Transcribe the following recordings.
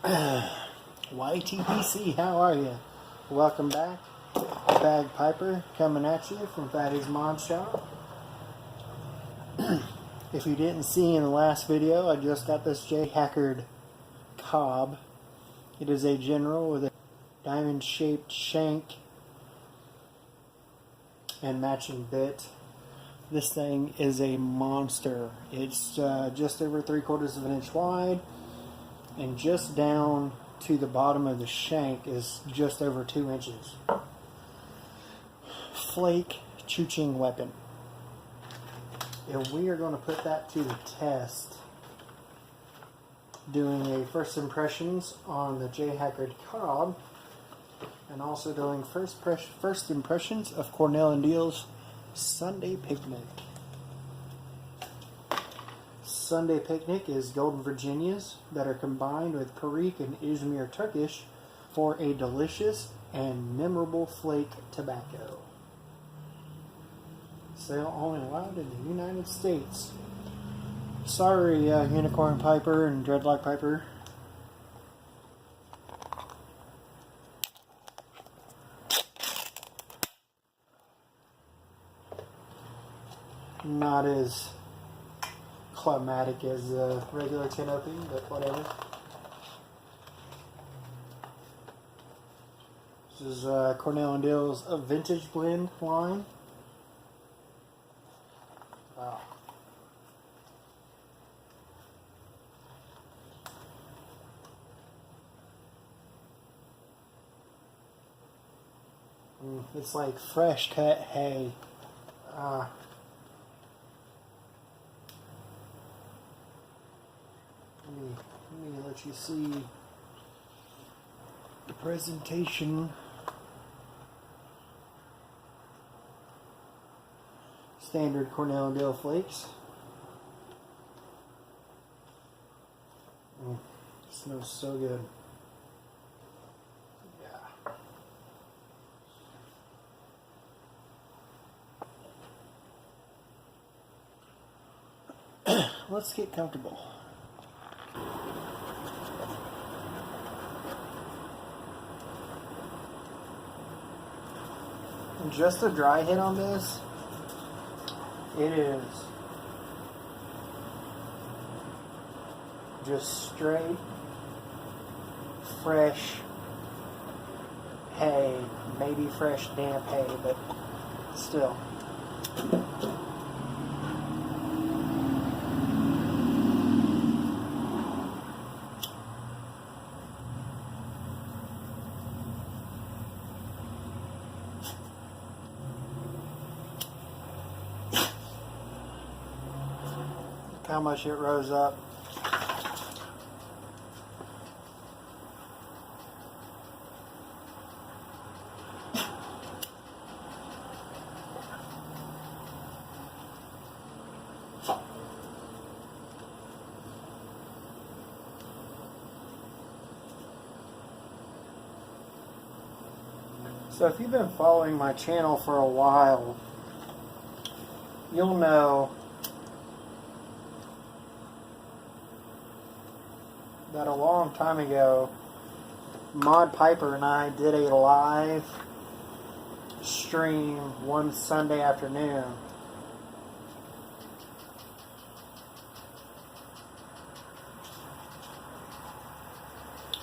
YTPC, how are you? Welcome back. Bagpiper coming at you from Fatty's Mod Shop. If you didn't see in the last video, I just got this Hackard cob. It is a general with a diamond-shaped shank and matching bit. This thing is a monster. It's just over 3/4 of an inch wide, and just down to the bottom of the shank is just over 2 inches. Flake chooching weapon. And we are going to put that to the test, doing a first impressions on the Hackard cob, and also doing first impressions of Cornell and Deal's Sunday Picnic. Sunday Picnic is Golden Virginias that are combined with Perique and Izmir Turkish for a delicious and memorable flake tobacco. Sale only allowed in the United States. Sorry, Unicorn Piper and Dreadlock Piper. Not as climatic as a regular tin opening, but whatever. This is Cornell and Deal's a vintage blend line. Wow. It's like fresh cut hay. Let me let you see the presentation. Standard Cornell and Deal flakes. Smells so good. Yeah. Let's get comfortable. And just a dry hit on this. It is just straight, fresh hay, maybe fresh damp hay, but still. How much it rose up. So if you've been following my channel for a while, you'll know that a long time ago, Mod Piper and I did a live stream one Sunday afternoon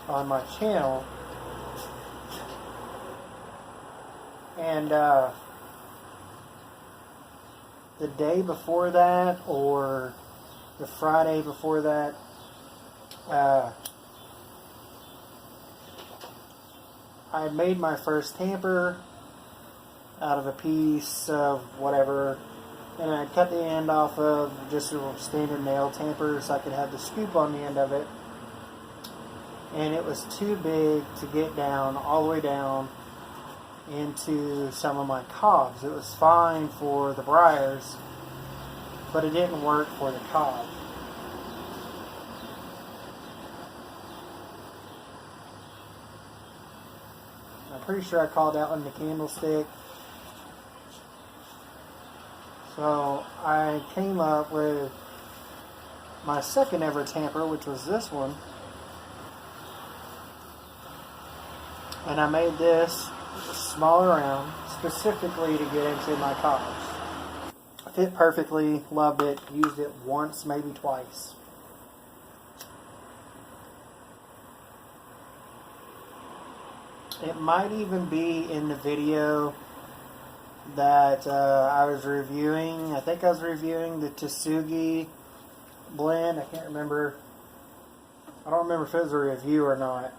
on my channel, and the day before that, or the Friday before that, I had made my first tamper out of a piece of whatever, and I cut the end off of just a standard nail tamper so I could have the scoop on the end of it, and it was too big to get down, all the way down into some of my cobs. It was fine for the briars, but it didn't work for the cob. I'm pretty sure I called out on the candlestick. So I came up with my second ever tamper, which was this one. And I made this smaller round specifically to get into my cobs. Fit perfectly, loved it, used it once, maybe twice. It might even be in the video that I was reviewing. I think I was reviewing the Tsugi blend. I can't remember. I don't remember if it was a review or not.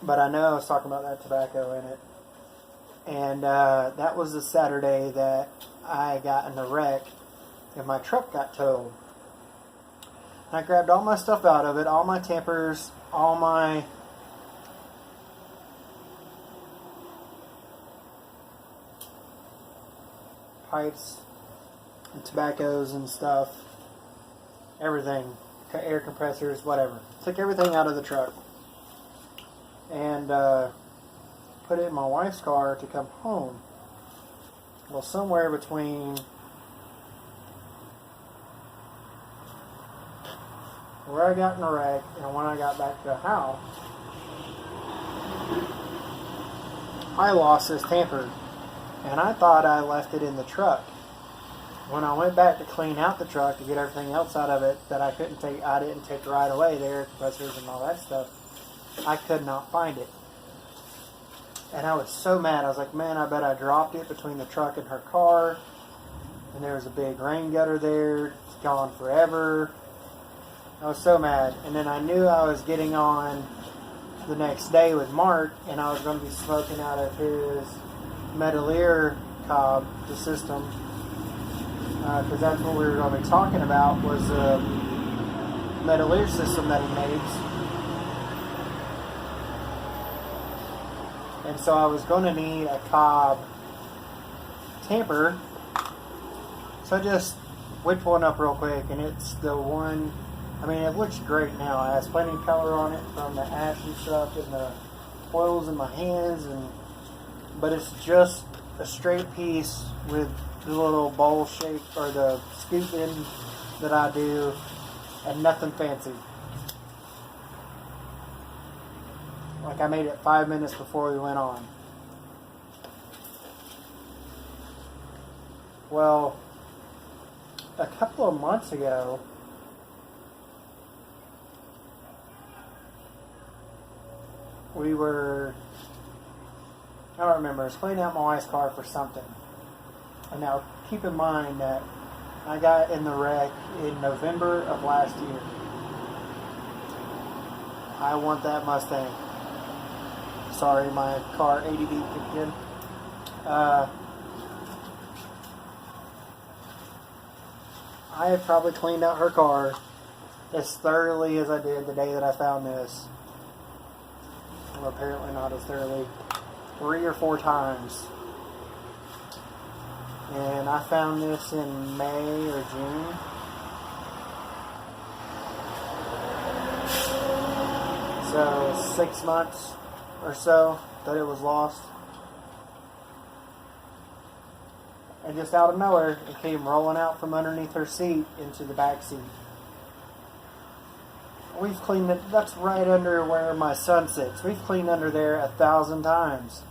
But I know I was talking about that tobacco in it. And that was the Saturday that I got in a wreck and my truck got towed. And I grabbed all my stuff out of it, all my tempers, all my pipes and tobaccos and stuff, everything, air compressors, whatever. Took everything out of the truck and put it in my wife's car to come home. Well, somewhere between where I got in the wreck and when I got back to the house, I lost this tamper, and I thought I left it in the truck. When I went back to clean out the truck to get everything else out of it that I didn't take right away, the air compressors and all that stuff, I could not find it. And I was so mad. I was like, man, I bet I dropped it between the truck and her car. And there was a big rain gutter there. It's gone forever. I was so mad. And then I knew I was getting on the next day with Mark, and I was going to be smoking out of his Metalier cob, the system. Because that's what we were going to be talking about, was the Metalier system that he makes. And so I was going to need a cob tamper. So I just whipped one up real quick, and it's the one, I mean, it looks great now. It has plenty of color on it from the ash and stuff and the oils in my hands, but it's just a straight piece with the little bowl shape or the scoop in that I do, and nothing fancy. Like, I made it 5 minutes before we went on. Well, a couple of months ago, I don't remember, I was cleaning out my wife's car for something. And now, keep in mind that I got in the wreck in November of last year. I want that Mustang. Sorry, my car ADD kicked in. I have probably cleaned out her car as thoroughly as I did the day that I found this. Well, apparently not as thoroughly. 3 or 4 times. And I found this in May or June. So 6 months or so that it was lost. And just out of nowhere, it came rolling out from underneath her seat into the back seat. We've cleaned it. That's right under where my son sits. We've cleaned under there 1,000 times.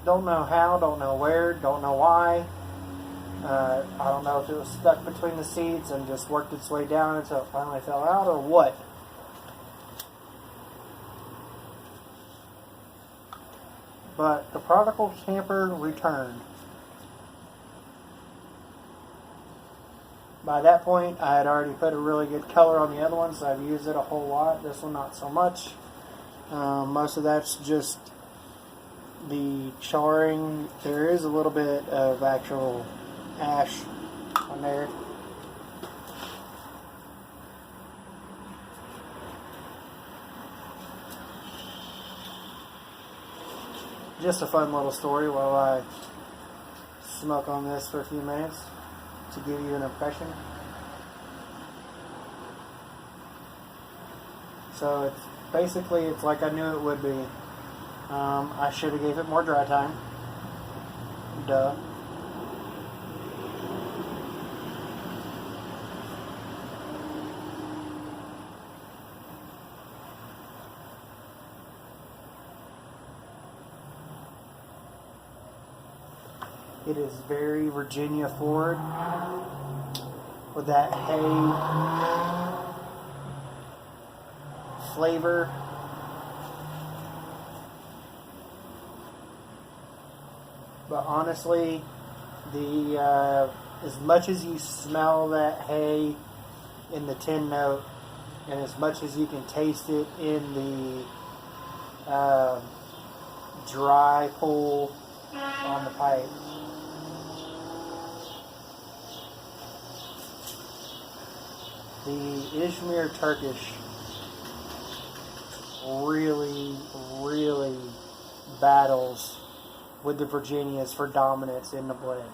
Don't know how, don't know where, don't know why. I don't know if it was stuck between the seats and just worked its way down until it finally fell out, or what. But the prodigal camper returned. By that point, I had already put a really good color on the other one, so I've used it a whole lot. This one, not so much. Most of that's just the charring. There is a little bit of actual ash on there. Just a fun little story while I smoke on this for a few minutes to give you an impression. So it's like I knew it would be. I should have gave it more dry time. Duh. it is very Virginia forward with that hay flavor. But honestly, the as much as you smell that hay in the tin note, and as much as you can taste it in the dry pull on the pipe, the Izmir Turkish really, really battles with the Virginias for dominance in the blend.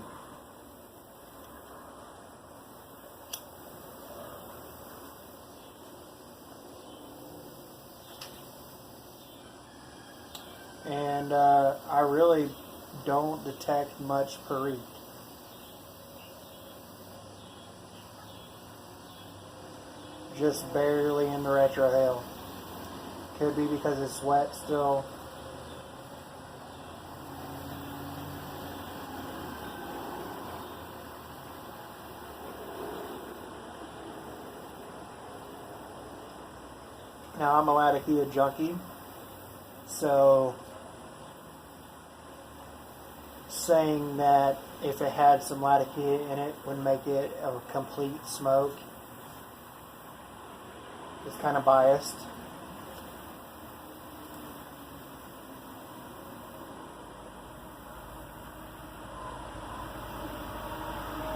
And I really don't detect much Perique. Just barely in the retrohale. Could be because it's wet still. Now I'm a Latakia junkie, so saying that if it had some Latakia in it would make it a complete smoke is kind of biased.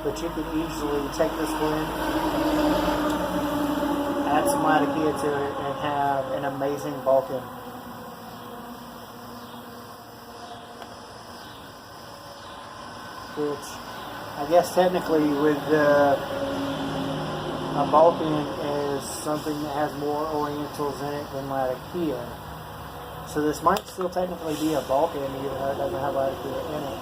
But you can easily take this blend, add some Latakia to it, and have an amazing Balkan. Which, I guess technically with a Balkan is something that has more Orientals in it than Latakia. So this might still technically be a Balkan even though it doesn't have Latakia in it.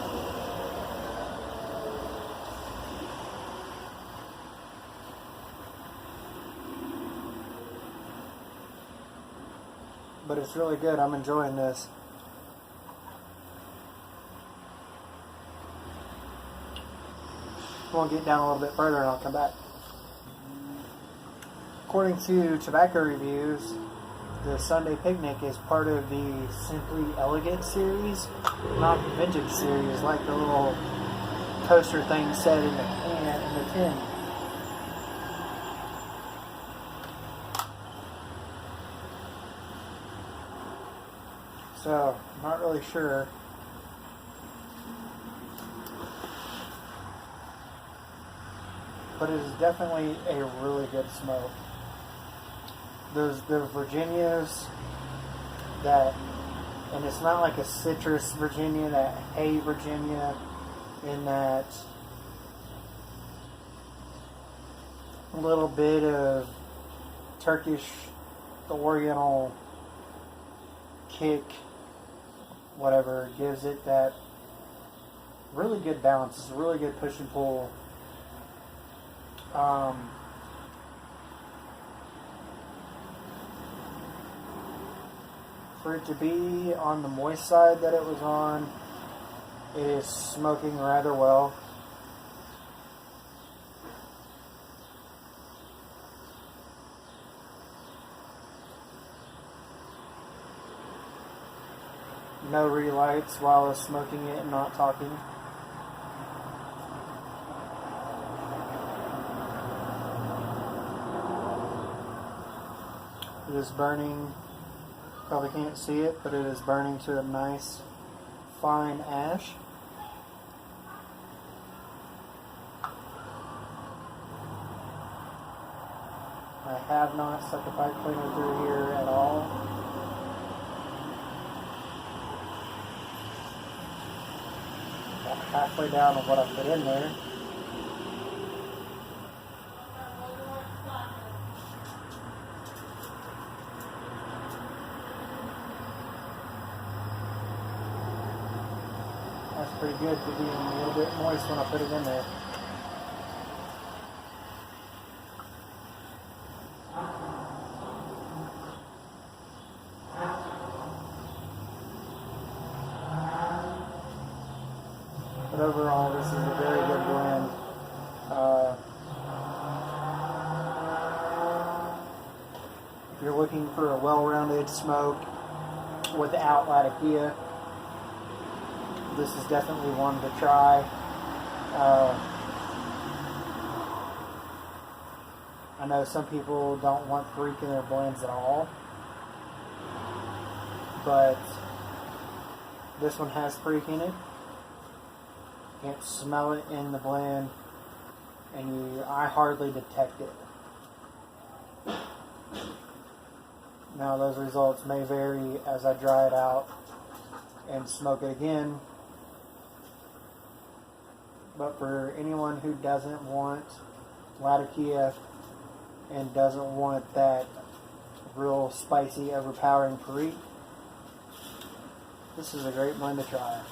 But it's really good. I'm enjoying this. We'll get down a little bit further and I'll come back. According to tobacco reviews, the Sunday Picnic is part of the Simply Elegant series, not the vintage series like the little coaster thing said in the tin. So, I'm not really sure. But it is definitely a really good smoke. There's the Virginias that, and it's not like a citrus Virginia, that hay Virginia, in that little bit of Turkish, the Oriental kick, whatever, gives it that really good balance. It's a really good push and pull. For it to be on the moist side that it was on, it is smoking rather well. No relights while I was smoking it and not talking. It is burning, probably can't see it, but it is burning to a nice fine ash. I have not stuck a pipe cleaner through here at all. Halfway down of what I put in there. That's pretty good for being a little bit moist when I put it in there. But But overall, this is a very good blend. If you're looking for a well-rounded smoke without Latakia, this is definitely one to try. I know some people don't want freak in their blends at all, but this one has freak in it. You can't smell it in the blend, and I hardly detect it. Now those results may vary as I dry it out and smoke it again. But for anyone who doesn't want Latakia and doesn't want that real spicy, overpowering freak, this is a great blend to try.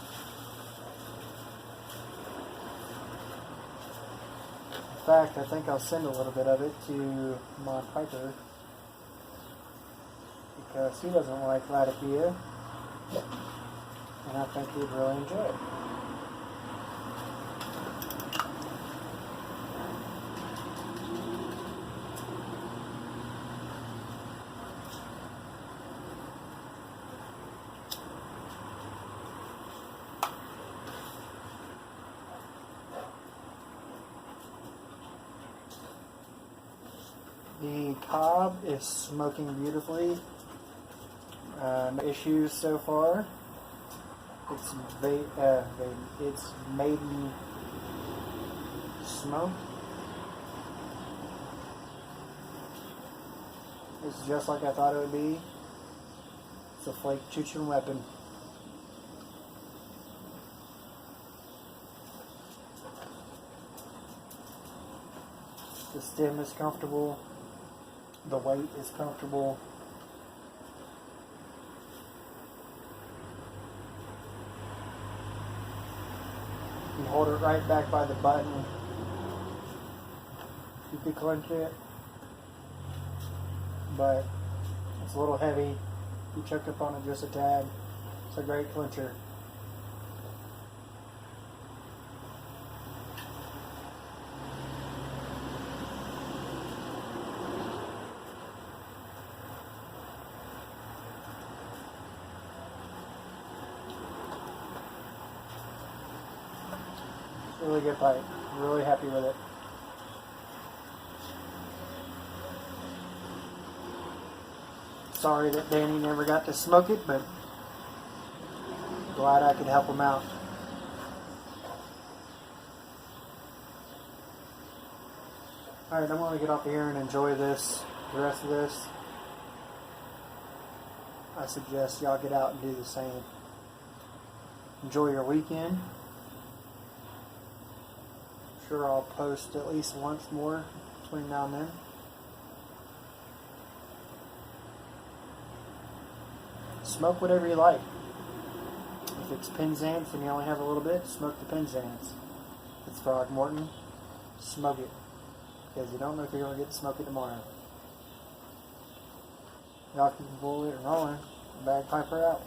In fact, I think I'll send a little bit of it to my Piper because he doesn't like Latakia, and I think he'd really enjoy it. The cob is smoking beautifully. No issues so far. It's maiden smoke. It's just like I thought it would be. It's a flake choo-choo weapon. The stem is comfortable. The weight is comfortable. You hold it right back by the button. You could clench it, but it's a little heavy. You choke up on it just a tad. It's a great clencher. Really good pipe. Really happy with it. Sorry that Danny never got to smoke it, but glad I could help him out. Alright, I'm going to get off here and enjoy this, the rest of this. I suggest y'all get out and do the same. Enjoy your weekend. Sure, I'll post at least once more between now and then. Smoke whatever you like. If it's Penzance and you only have a little bit, smoke the Penzance. If it's Frogmorton, smoke it. Because you don't know if you're going to get to smoke it tomorrow. Y'all keep the bullet and rolling. Bagpiper out.